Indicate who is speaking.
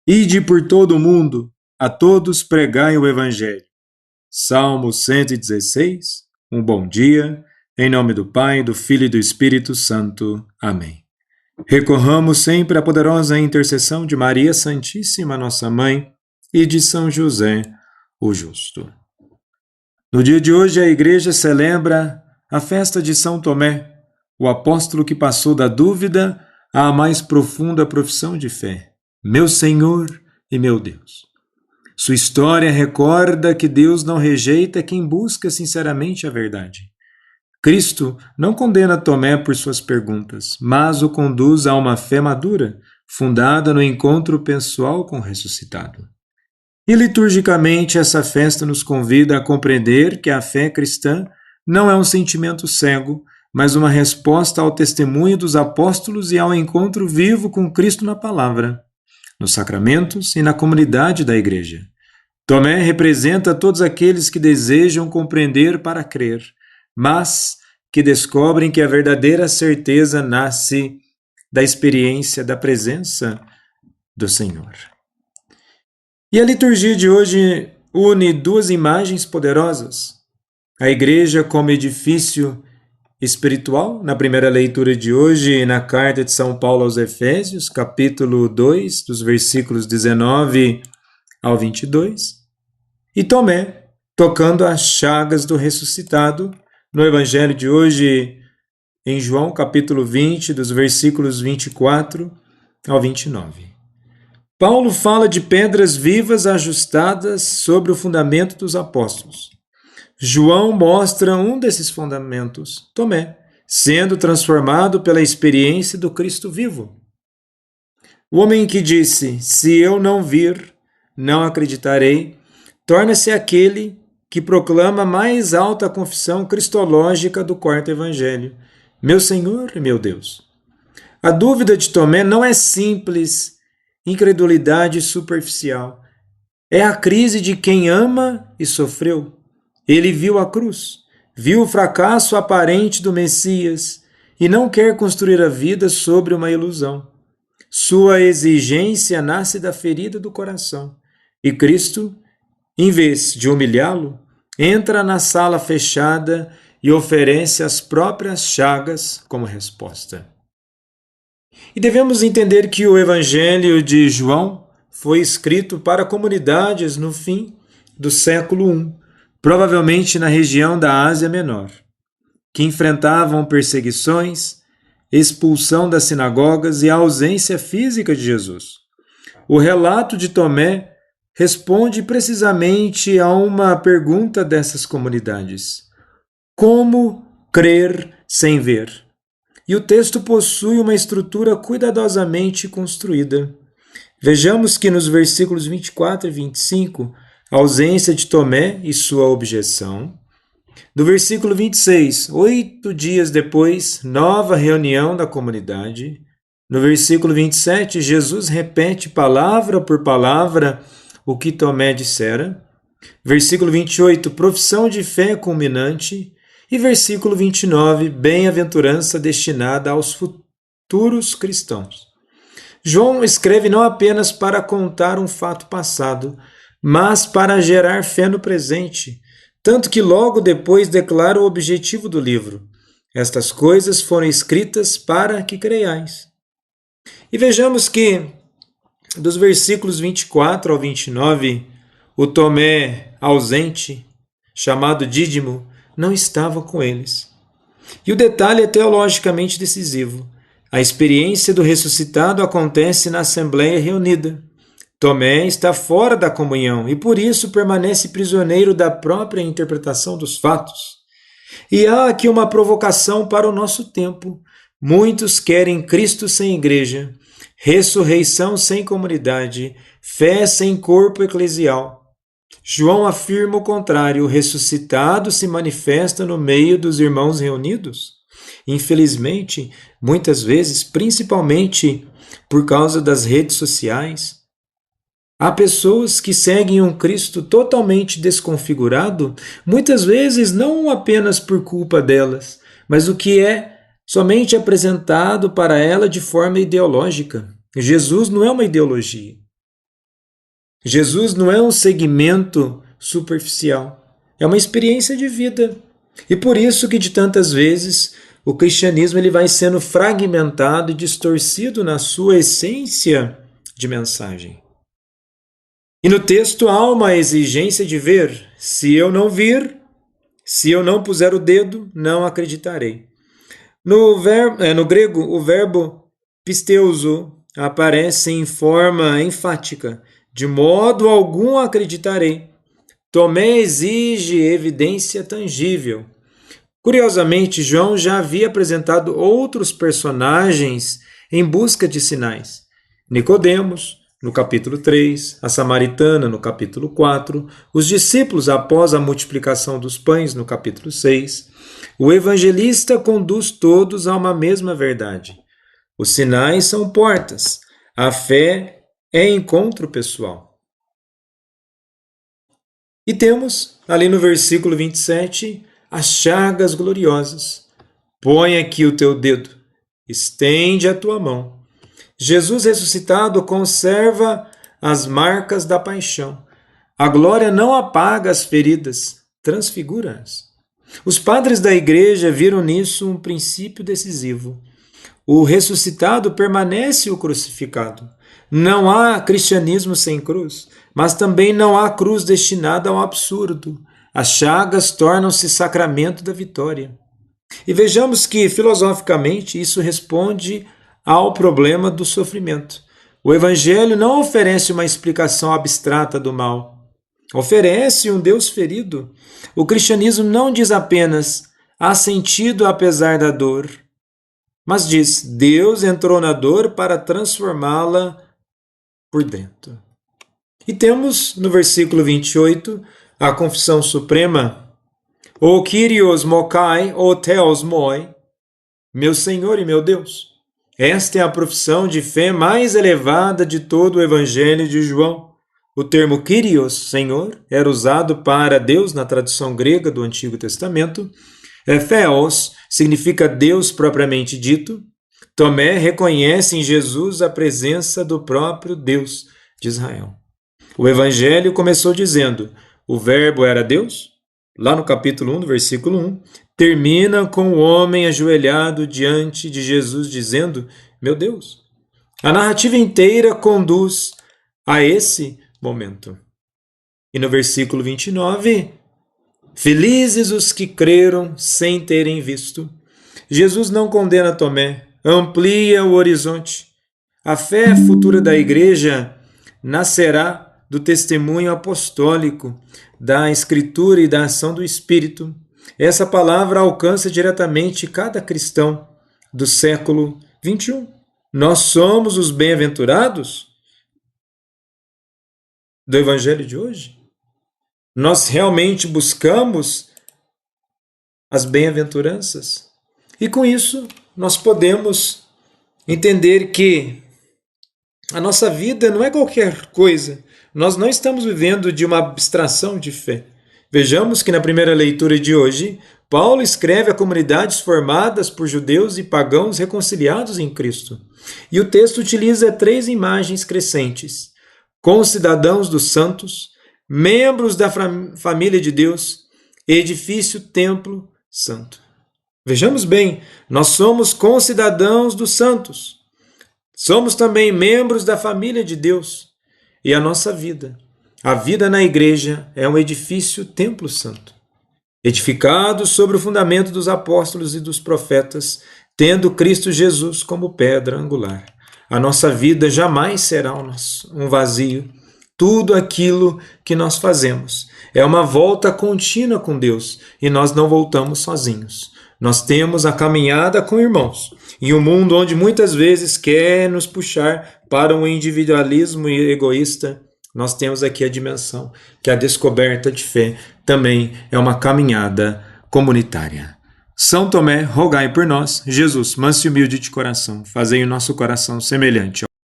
Speaker 1: Ide por todo o mundo, a todos pregai o Evangelho. Salmo 116, um bom dia, em nome do Pai, do Filho e do Espírito Santo. Amém. Recorramos sempre à poderosa intercessão de Maria Santíssima, nossa Mãe, e de São José, o Justo. No dia de hoje, a Igreja celebra a festa de São Tomé, o apóstolo que passou da dúvida à mais profunda profissão de fé. Meu Senhor e meu Deus. Sua história recorda que Deus não rejeita quem busca sinceramente a verdade. Cristo não condena Tomé por suas perguntas, mas o conduz a uma fé madura, fundada no encontro pessoal com o ressuscitado. E liturgicamente essa festa nos convida a compreender que a fé cristã não é um sentimento cego, mas uma resposta ao testemunho dos apóstolos e ao encontro vivo com Cristo na palavra, nos sacramentos e na comunidade da Igreja. Tomé representa todos aqueles que desejam compreender para crer, mas que descobrem que a verdadeira certeza nasce da experiência da presença do Senhor. E a liturgia de hoje une duas imagens poderosas. A Igreja como edifício espiritual, na primeira leitura de hoje, na carta de São Paulo aos Efésios, capítulo 2, dos versículos 19 ao 22, e Tomé, tocando as chagas do ressuscitado, no Evangelho de hoje, em João, capítulo 20, dos versículos 24 ao 29. Paulo fala de pedras vivas ajustadas sobre o fundamento dos apóstolos. João mostra um desses fundamentos, Tomé, sendo transformado pela experiência do Cristo vivo. O homem que disse, se eu não vir, não acreditarei, torna-se aquele que proclama a mais alta confissão cristológica do quarto evangelho, meu Senhor e meu Deus. A dúvida de Tomé não é simples incredulidade superficial. É a crise de quem ama e sofreu. Ele viu a cruz, viu o fracasso aparente do Messias e não quer construir a vida sobre uma ilusão. Sua exigência nasce da ferida do coração. E Cristo, em vez de humilhá-lo, entra na sala fechada e oferece as próprias chagas como resposta. E devemos entender que o Evangelho de João foi escrito para comunidades no fim do século I, provavelmente na região da Ásia Menor, que enfrentavam perseguições, expulsão das sinagogas e a ausência física de Jesus. O relato de Tomé responde precisamente a uma pergunta dessas comunidades: como crer sem ver? E o texto possui uma estrutura cuidadosamente construída. Vejamos que nos versículos 24 e 25, a ausência de Tomé e sua objeção. Do versículo 26, 8 dias depois, nova reunião da comunidade. No versículo 27, Jesus repete palavra por palavra o que Tomé dissera. Versículo 28, profissão de fé culminante. E versículo 29, bem-aventurança destinada aos futuros cristãos. João escreve não apenas para contar um fato passado, mas para gerar fé no presente, tanto que logo depois declara o objetivo do livro. Estas coisas foram escritas para que creiais. E vejamos que, dos versículos 24 ao 29, o Tomé ausente, chamado Dídimo, não estava com eles. E o detalhe é teologicamente decisivo. A experiência do ressuscitado acontece na Assembleia reunida. Tomé está fora da comunhão e por isso permanece prisioneiro da própria interpretação dos fatos. E há aqui uma provocação para o nosso tempo. Muitos querem Cristo sem igreja, ressurreição sem comunidade, fé sem corpo eclesial. João afirma o contrário, o ressuscitado se manifesta no meio dos irmãos reunidos. Infelizmente, muitas vezes, principalmente por causa das redes sociais, há pessoas que seguem um Cristo totalmente desconfigurado, muitas vezes não apenas por culpa delas, mas o que é somente apresentado para ela de forma ideológica. Jesus não é uma ideologia. Jesus não é um segmento superficial, é uma experiência de vida. E por isso que de tantas vezes o cristianismo ele vai sendo fragmentado e distorcido na sua essência de mensagem. E no texto há uma exigência de ver. Se eu não vir, se eu não puser o dedo, não acreditarei. No grego, o verbo pisteuzo aparece em forma enfática. De modo algum acreditarei. Tomé exige evidência tangível. Curiosamente, João já havia apresentado outros personagens em busca de sinais. Nicodemos, no capítulo 3, a samaritana, no capítulo 4, os discípulos após a multiplicação dos pães, no capítulo 6. O evangelista conduz todos a uma mesma verdade. Os sinais são portas. A fé é encontro pessoal. E temos, ali no versículo 27, as chagas gloriosas. Põe aqui o teu dedo, estende a tua mão. Jesus ressuscitado conserva as marcas da paixão. A glória não apaga as feridas, transfigura-as. Os padres da igreja viram nisso um princípio decisivo. O ressuscitado permanece o crucificado. Não há cristianismo sem cruz, mas também não há cruz destinada ao absurdo. As chagas tornam-se sacramento da vitória. E vejamos que, filosoficamente, isso responde ao problema do sofrimento. O Evangelho não oferece uma explicação abstrata do mal. Oferece um Deus ferido. O cristianismo não diz apenas há sentido apesar da dor, mas diz Deus entrou na dor para transformá-la por dentro. E temos no versículo 28 a confissão suprema: O Kyrios mokai, o Theos moi, meu Senhor e meu Deus. Esta é a profissão de fé mais elevada de todo o Evangelho de João. O termo Kyrios, Senhor, era usado para Deus na tradução grega do Antigo Testamento. Theos significa Deus propriamente dito. Tomé reconhece em Jesus a presença do próprio Deus de Israel. O Evangelho começou dizendo: o Verbo era Deus, lá no capítulo 1, do versículo 1, termina com o homem ajoelhado diante de Jesus dizendo: meu Deus. A narrativa inteira conduz a esse momento. E no versículo 29, felizes os que creram sem terem visto. Jesus não condena Tomé, amplia o horizonte. A fé futura da igreja nascerá do testemunho apostólico, da Escritura e da ação do Espírito. Essa palavra alcança diretamente cada cristão do século 21. Nós somos os bem-aventurados do Evangelho de hoje? Nós realmente buscamos as bem-aventuranças? E com isso, nós podemos entender que a nossa vida não é qualquer coisa. Nós não estamos vivendo de uma abstração de fé. Vejamos que na primeira leitura de hoje, Paulo escreve a comunidades formadas por judeus e pagãos reconciliados em Cristo. E o texto utiliza 3 imagens crescentes: concidadãos dos santos, membros da família de Deus, edifício, templo, santo. Vejamos bem, nós somos concidadãos dos santos. Somos também membros da família de Deus. E a nossa vida, a vida na igreja, é um edifício, templo santo, edificado sobre o fundamento dos apóstolos e dos profetas, tendo Cristo Jesus como pedra angular. A nossa vida jamais será um vazio. Tudo aquilo que nós fazemos é uma volta contínua com Deus e nós não voltamos sozinhos. Nós temos a caminhada com irmãos em um mundo onde muitas vezes quer nos puxar para um individualismo egoísta. Nós temos aqui a dimensão que a descoberta de fé também é uma caminhada comunitária. São Tomé, rogai por nós. Jesus, manso e humilde de coração, fazei o nosso coração semelhante